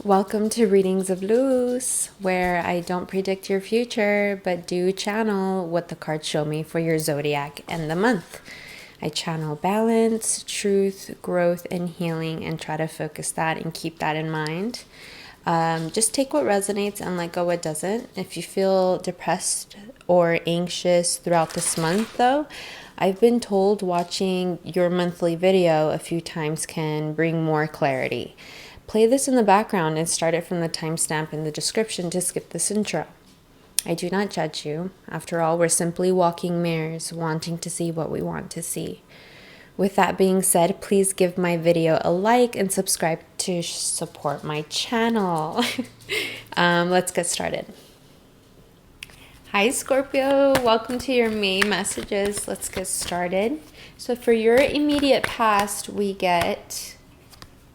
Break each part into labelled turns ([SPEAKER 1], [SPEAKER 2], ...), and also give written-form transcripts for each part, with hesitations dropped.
[SPEAKER 1] Welcome to Readings of Luz, where I don't predict your future, but do channel what the cards show me for your zodiac and the month. I channel balance, truth, growth, and healing, and try to focus that and keep that in mind. Just take what resonates and let go what doesn't. If you feel depressed or anxious throughout this month, though, I've been told watching your monthly video a few times can bring more clarity. Play this in the background and start it from the timestamp in the description to skip this intro. I do not judge you. After all, we're simply walking mirrors, wanting to see what we want to see. With that being said, please give my video a like and subscribe to support my channel. Let's get started. Hi Scorpio, welcome to your May messages. Let's get started. So for your immediate past, we get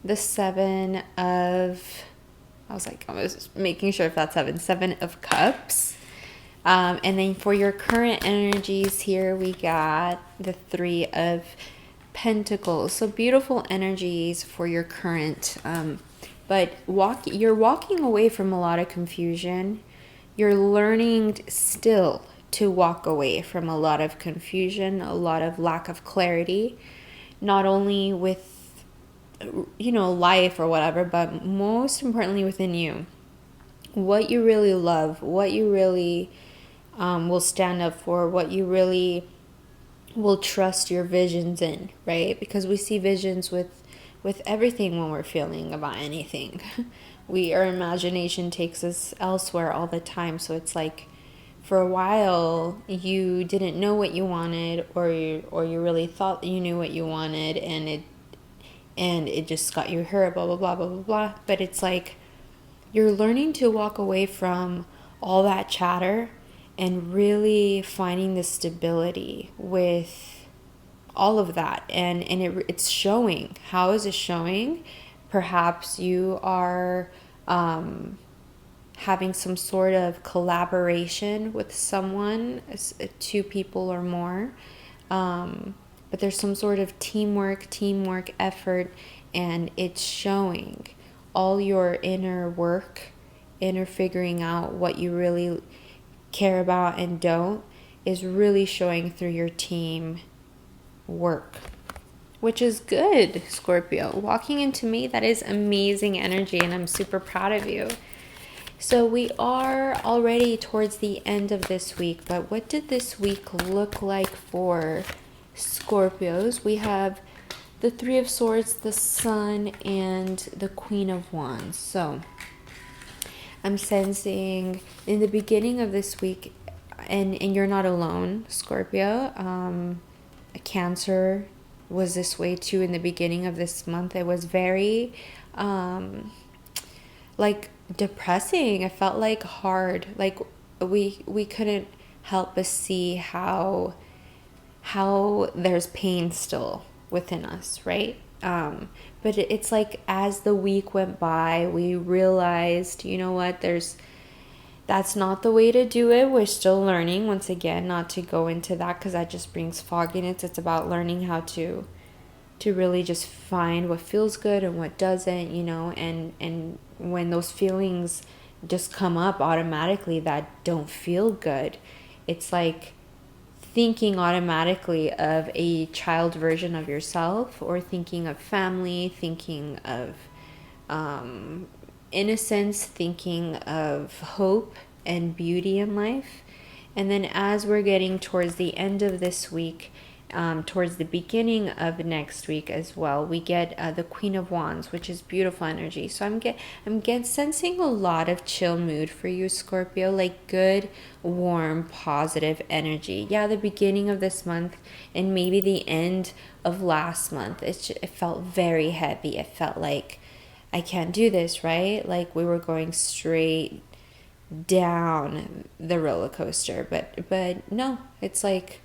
[SPEAKER 1] the I was making sure if that's Seven of Cups. And then for your current energies here, we got the Three of Pentacles. So beautiful energies for your current, but you're walking away from a lot of confusion. You're learning still to walk away from a lot of confusion, a lot of lack of clarity, not only with life or whatever, but most importantly within you, what you really love, what you really will stand up for, what you really will trust your visions in, right? Because we see visions with everything when we're feeling about anything. Our imagination takes us elsewhere all the time. So it's like for a while you didn't know what you wanted, or you really thought you knew what you wanted, and it just got you hurt, blah, blah, blah, blah, blah, blah. But it's like you're learning to walk away from all that chatter and really finding the stability with all of that. And it's showing. How is it showing? Perhaps you are having some sort of collaboration with someone, two people or more. But there's some sort of teamwork effort, and it's showing all your inner work, inner figuring out what you really care about and don't, is really showing through your team work, which is good, Scorpio. Walking into May, that is amazing energy, and I'm super proud of you. So we are already towards the end of this week, but what did this week look like for Scorpios? We have the Three of Swords, the Sun, and the Queen of Wands. So I'm sensing in the beginning of this week, and you're not alone, Scorpio. A Cancer was this way too in the beginning of this month. It was very depressing. It felt like hard. Like we couldn't help but see how there's pain still within us, right? But it's like as the week went by, we realized, you know what, that's not the way to do it. We're still learning, once again, not to go into that because that just brings fogginess. It's about learning how to really just find what feels good and what doesn't, and when those feelings just come up automatically that don't feel good, it's like thinking automatically of a child version of yourself, or thinking of family, thinking of innocence, thinking of hope and beauty in life. And then as we're getting towards the end of this week, towards the beginning of next week as well, we get the Queen of Wands, which is beautiful energy. So I'm sensing a lot of chill mood for you, Scorpio, like good, warm, positive energy. Yeah, the beginning of this month and maybe the end of last month, it felt very heavy. It felt like I can't do this, right? Like we were going straight down the roller coaster, but no, it's like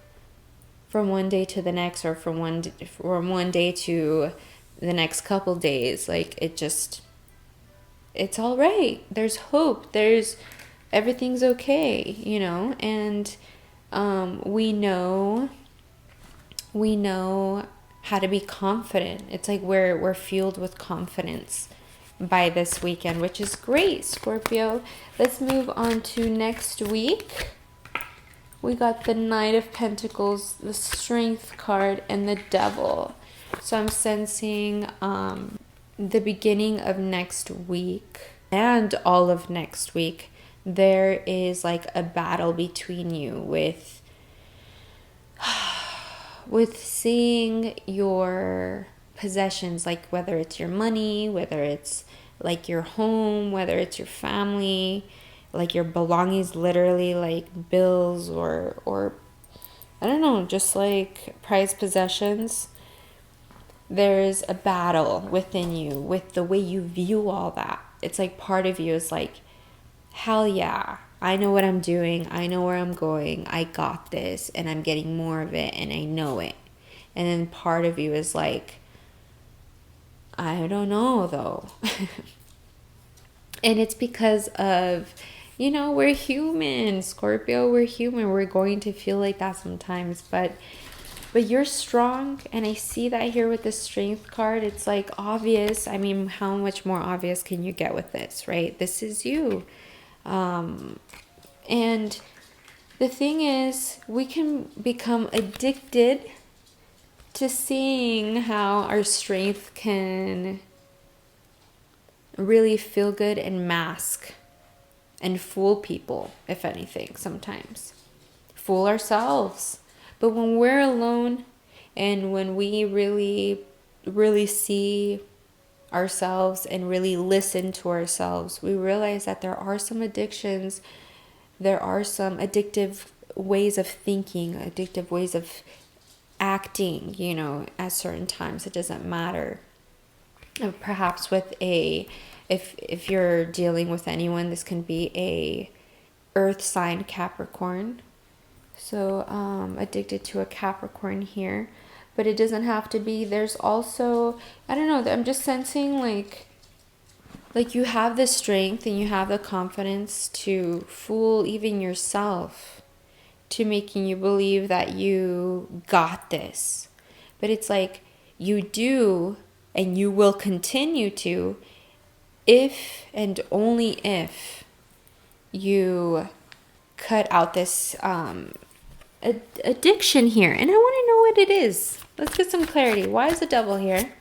[SPEAKER 1] from one day to the next, or from one day to the next couple days, like it's all right. There's hope. Everything's okay, and we know how to be confident. It's like we're fueled with confidence by this weekend, which is great, Scorpio. Let's move on to next week. We got the Knight of Pentacles, the Strength card, and the Devil. So I'm sensing the beginning of next week and all of next week, there is like a battle between you with seeing your possessions, like whether it's your money, whether it's like your home, whether it's your family, like your belongings, literally like bills or I don't know, just like prized possessions. There's a battle within you with the way you view all that. It's like part of you is like, hell yeah, I know what I'm doing, I know where I'm going, I got this, and I'm getting more of it, and I know it. And then part of you is like, I don't know though. And it's because of, we're human, Scorpio, we're human. We're going to feel like that sometimes, but you're strong, and I see that here with the Strength card. It's like obvious. I mean, how much more obvious can you get with this, right? This is you. And the thing is, we can become addicted to seeing how our strength can really feel good and mask and fool people, if anything, sometimes. Fool ourselves. But when we're alone and when we really, really see ourselves and really listen to ourselves, we realize that there are some addictions, there are some addictive ways of thinking, addictive ways of acting, at certain times. It doesn't matter. And perhaps with if you're dealing with anyone, this can be a earth sign Capricorn. So addicted to a Capricorn here, but it doesn't have to be. There's also, I don't know, I'm just sensing like you have the strength and you have the confidence to fool even yourself, to making you believe that you got this. But it's like you do, and you will continue to, if and only if you cut out this addiction here. And I want to know what it is. Let's get some clarity. Why is the Devil here?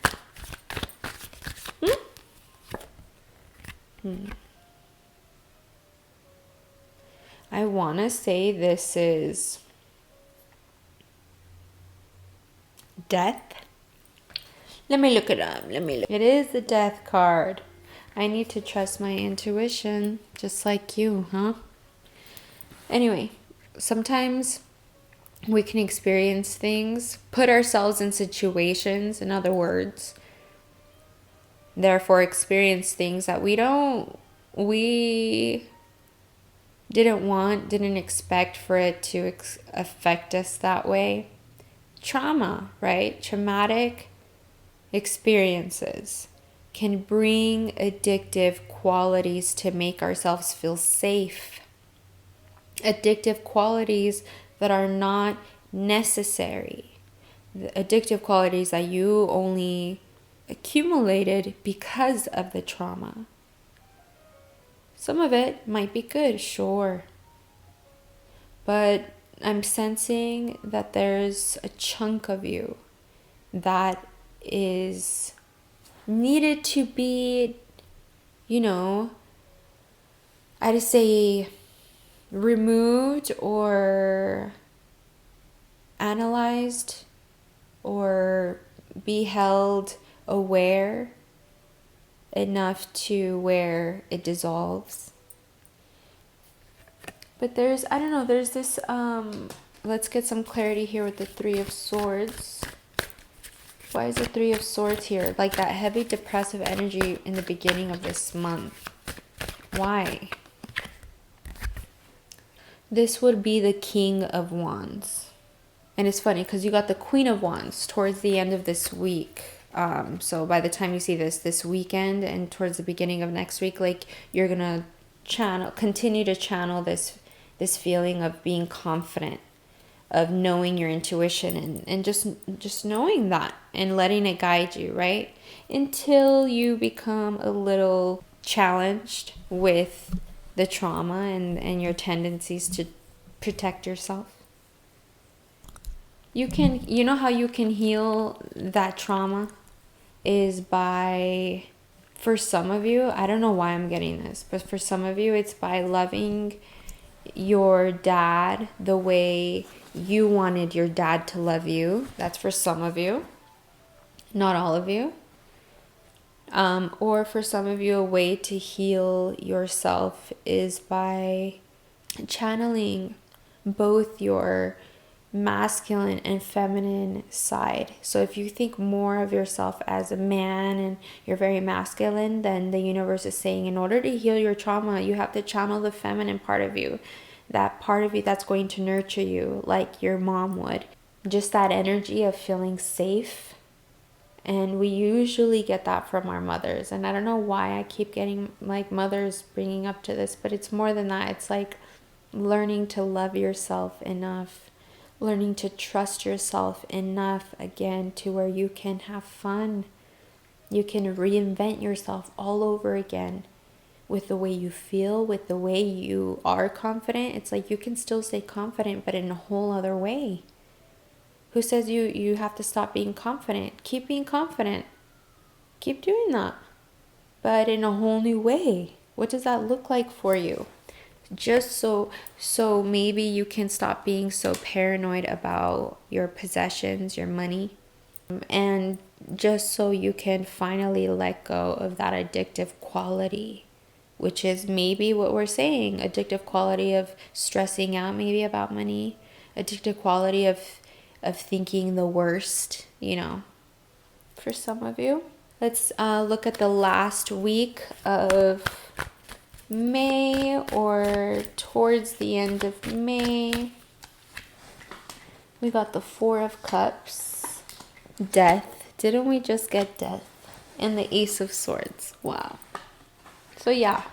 [SPEAKER 1] I want to say this is death. Let me look it up. It is the Death card. I need to trust my intuition, just like you, huh? Anyway, sometimes we can experience things, put ourselves in situations, in other words, therefore experience things that we didn't want, didn't expect for it to affect us that way. Trauma, right? Traumatic experiences can bring addictive qualities to make ourselves feel safe. Addictive qualities that are not necessary. The addictive qualities that you only accumulated because of the trauma. Some of it might be good, sure. But I'm sensing that there's a chunk of you that is needed to be, I'd say removed or analyzed or be held aware enough to where it dissolves. But there's this, let's get some clarity here with the Three of Swords. Why is the Three of Swords here? Like that heavy depressive energy in the beginning of this month. Why? This would be the King of Wands. And it's funny because you got the Queen of Wands towards the end of this week. So by the time you see this weekend and towards the beginning of next week, like you're going to continue to channel this feeling of being confident, of knowing your intuition and just knowing that and letting it guide you, right? Until you become a little challenged with the trauma and your tendencies to protect yourself. You know how you can heal that trauma is by, for some of you, I don't know why I'm getting this, but for some of you, it's by loving your dad the way you wanted your dad to love you. That's for some of you, not all of you. Or for some of you, a way to heal yourself is by channeling both your masculine and feminine side. So if you think more of yourself as a man and you're very masculine, then the universe is saying in order to heal your trauma, you have to channel the feminine part of you, that part of you that's going to nurture you like your mom would. Just that energy of feeling safe. And we usually get that from our mothers. And I don't know why I keep getting like mothers bringing up to this, but it's more than that. It's like learning to love yourself enough, learning to trust yourself enough again to where you can have fun. You can reinvent yourself all over again with the way you feel, with the way you are confident. It's like you can still stay confident, but in a whole other way. Who says you have to stop being confident? Keep being confident. Keep doing that. But in a whole new way. What does that look like for you? Just so maybe you can stop being so paranoid about your possessions, your money. And just so you can finally let go of that addictive quality, which is maybe what we're saying, addictive quality of stressing out maybe about money, addictive quality of thinking the worst, for some of you. Let's look at the last week of May or towards the end of May. We got the Four of Cups, Death. Didn't we just get Death? And the Ace of Swords. Wow. So yeah,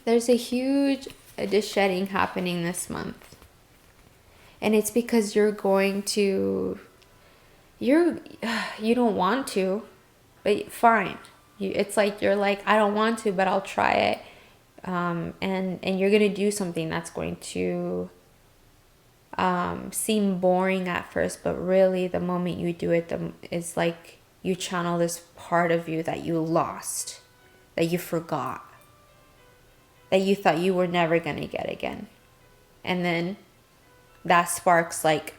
[SPEAKER 1] there's a huge shedding happening this month. And it's because you don't want to, but fine. It's like you're like, I don't want to, but I'll try it. And you're going to do something that's going to seem boring at first, but really the moment you do it, it's like you channel this part of you that you lost, that you forgot, that you thought you were never going to get again. And then that sparks that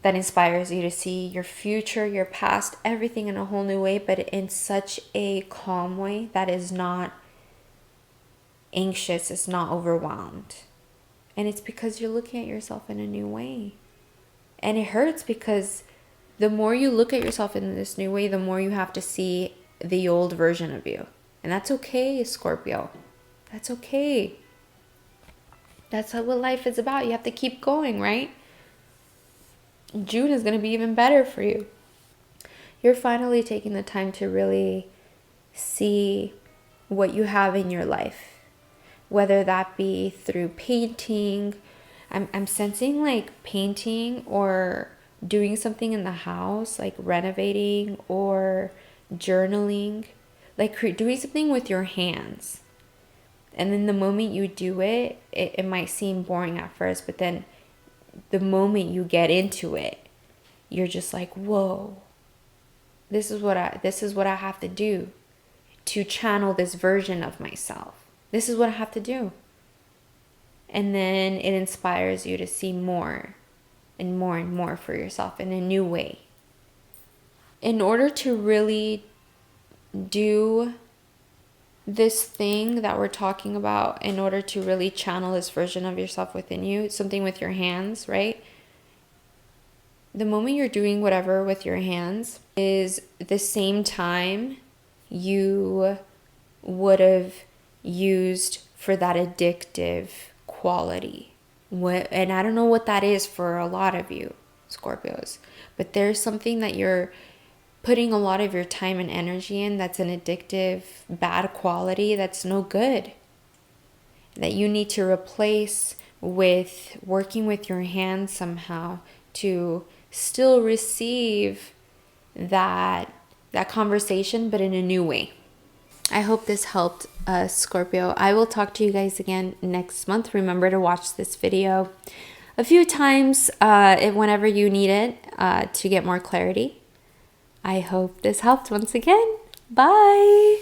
[SPEAKER 1] inspires you to see your future, your past, everything in a whole new way, but in such a calm way that is not anxious, it's not overwhelmed. And it's because you're looking at yourself in a new way. And it hurts because the more you look at yourself in this new way, the more you have to see the old version of you. And that's okay, Scorpio. That's okay. That's what life is about. You have to keep going, right? June is going to be even better for you. You're finally taking the time to really see what you have in your life. Whether that be through painting. I'm sensing like painting or doing something in the house, like renovating or journaling. Like doing something with your hands. And then the moment you do it, it might seem boring at first, but then the moment you get into it, you're just like, whoa, this is what I have to do to channel this version of myself. This is what I have to do. And then it inspires you to see more and more and more for yourself in a new way. In order to really do this thing that we're talking about, in order to really channel this version of yourself within you, something with your hands, right? The moment you're doing whatever with your hands is the same time you would have used for that addictive quality. And I don't know what that is for a lot of you, Scorpios, but there's something that you're putting a lot of your time and energy in that's an addictive, bad quality that's no good. That you need to replace with working with your hands somehow to still receive that conversation, but in a new way. I hope this helped, Scorpio. I will talk to you guys again next month. Remember to watch this video a few times whenever you need it to get more clarity. I hope this helped once again. Bye.